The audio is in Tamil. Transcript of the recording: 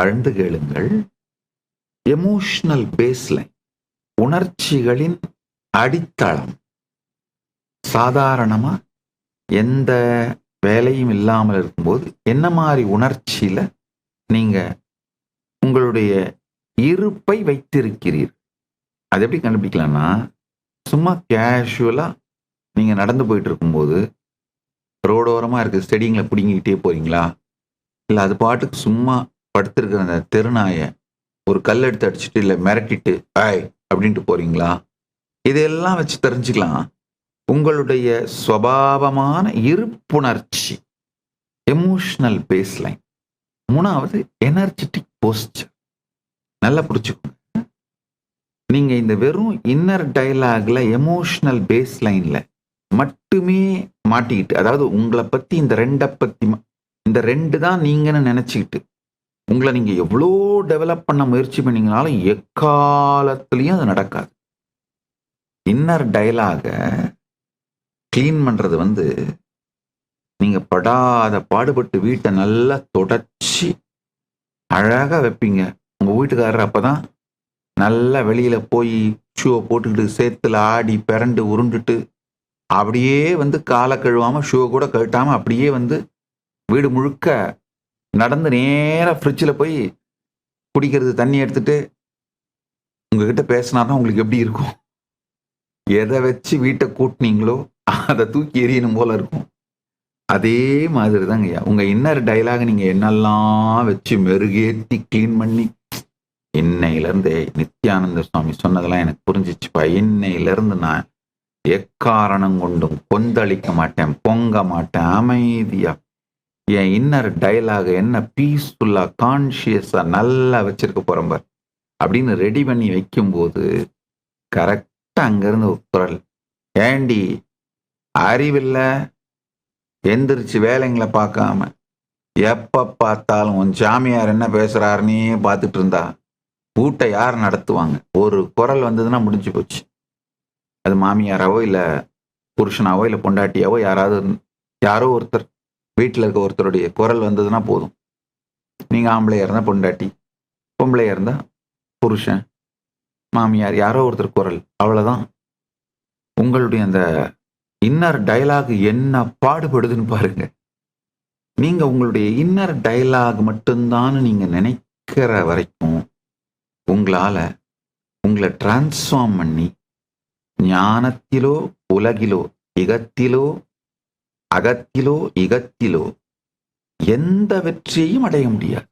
ஆழ்ந்து கேளுங்கள். எமோஷனல் பேஸ்லைன், உணர்ச்சிகளின் அடித்தளம். சாதாரணமா எந்த வேலையும் இல்லாமல் இருக்கும்போது என்ன மாதிரி உணர்ச்சியில நீங்க உங்களுடைய இருப்பை வைத்திருக்கிறீர்கள்? அது எப்படி கண்டுபிடிக்கலாம்னா, சும்மா கேஷுவலா நீங்க நடந்து போயிட்டு இருக்கும்போது ரோடோரமா இருக்கு செடிங்களை பிடுங்கிக்கிட்டே போறீங்களா, இல்ல அது பாட்டுக்கு சும்மா படுத்திருக்கிற அந்த தெருநாயை ஒரு கல் எடுத்து அடிச்சுட்டு இல்ல மிரட்டிட்டு ஆய் அப்படின்ட்டு போறீங்களா? இதெல்லாம் வச்சு தெரிஞ்சுக்கலாம் உங்களுடைய சுவாவமான இருப்புணர்ச்சி, எமோஷனல் பேஸ்லைன். மூணாவது எனர்ஜெட்டிக் போஸ்டர். நல்லா புரிச்சுக்கோங்க. நீங்க இந்த வெறும் இன்னர் டயலாக்ல எமோஷனல் பேஸ்லைன்ல மட்டுமே மாட்டிக்கிட்டு, அதாவது உங்களை பத்தி இந்த ரெண்டு தான் நீங்கன்னு நினைச்சுக்கிட்டு உங்களை நீங்க எவ்வளோ டெவலப் பண்ண முயற்சி பண்ணீங்கனாலும் எக்காலத்திலையும் அது நடக்காது. இன்னர் டயலாக கிளீன் பண்றது நீங்க படாத பாடுபட்டு வீட்டை நல்லா தொடச்சி அழகா வைப்பீங்க. உங்க வீட்டுக்காரர் அப்பதான் நல்லா வெளியில போய் ஷூவை போட்டுக்கிட்டு சேத்துல ஆடி பிறண்டு உருண்டுட்டு அப்படியே காலை கழுவாம ஷூவை கூட கழட்டாம அப்படியே வீடு முழுக்க நடந்து நேரா ஃப்ரிட்ஜில் போய் குடிக்கிறது தண்ணி எடுத்துட்டு உங்ககிட்ட பேசினாதான் உங்களுக்கு எப்படி இருக்கும்? எதை வச்சு வீட்டை கூட்டினீங்களோ அதை தூக்கி எறியணும் போல இருக்கும். அதே மாதிரி தாங்கய்யா உங்க இன்னர் டயலாக நீங்க என்னெல்லாம் வச்சு மெருகேற்றி கிளீன் பண்ணி, இன்னையிலிருந்து நித்யானந்த சுவாமி சொன்னதெல்லாம் எனக்கு புரிஞ்சிச்சுப்பா. இன்னையிலிருந்து நான் எக்காரணம் கொண்டும் கொந்தளிக்க மாட்டேன், பொங்க மாட்டேன், அமைதியா என் இன்னர் டயலாக என்ன பீஸ்ஃபுல்லா கான்சியஸா நல்லா வச்சிருக்க போறேன் பார் அப்படின்னு ரெடி பண்ணி வைக்கும்போது கரெக்டா அங்கிருந்து ஒரு குரல், ஏண்டி அறிவில்ல, எந்திரிச்சு வேலைங்களை பார்க்காம எப்ப பார்த்தாலும் உன் ஜாமியார் என்ன பேசுறாருன்னே பார்த்துட்டு இருந்தா வீட்டை யார் நடத்துவாங்க? ஒரு குரல் வந்ததுன்னா முடிஞ்சு போச்சு. அது மாமியாராவோ இல்ல புருஷனாவோ இல்ல பொண்டாட்டியாவோ யாரோ ஒருத்தர் வீட்டில் இருக்க ஒருத்தருடைய குரல் வந்ததுன்னா போதும். நீங்க ஆம்பளையா இருந்தா பொண்டாட்டி, பொம்பளையா இருந்தா புருஷன், மாமியார், யாரோ ஒருத்தர் குரல், அவ்வளவுதான். உங்களுடைய அந்த இன்னர் டயலாக் என்ன பாடுபடுதுன்னு பாருங்க. நீங்க உங்களுடைய இன்னர் டயலாக் மட்டும்தான் நீங்க நினைக்கிற வரைக்கும் உங்களால உங்களை டிரான்ஸ்ஃபார்ம் பண்ணி ஞானத்திலோ உலகிலோ இகத்திலோ அகத்திலோ இகத்திலோ எந்த வெற்றியையும் அடைய முடியாது.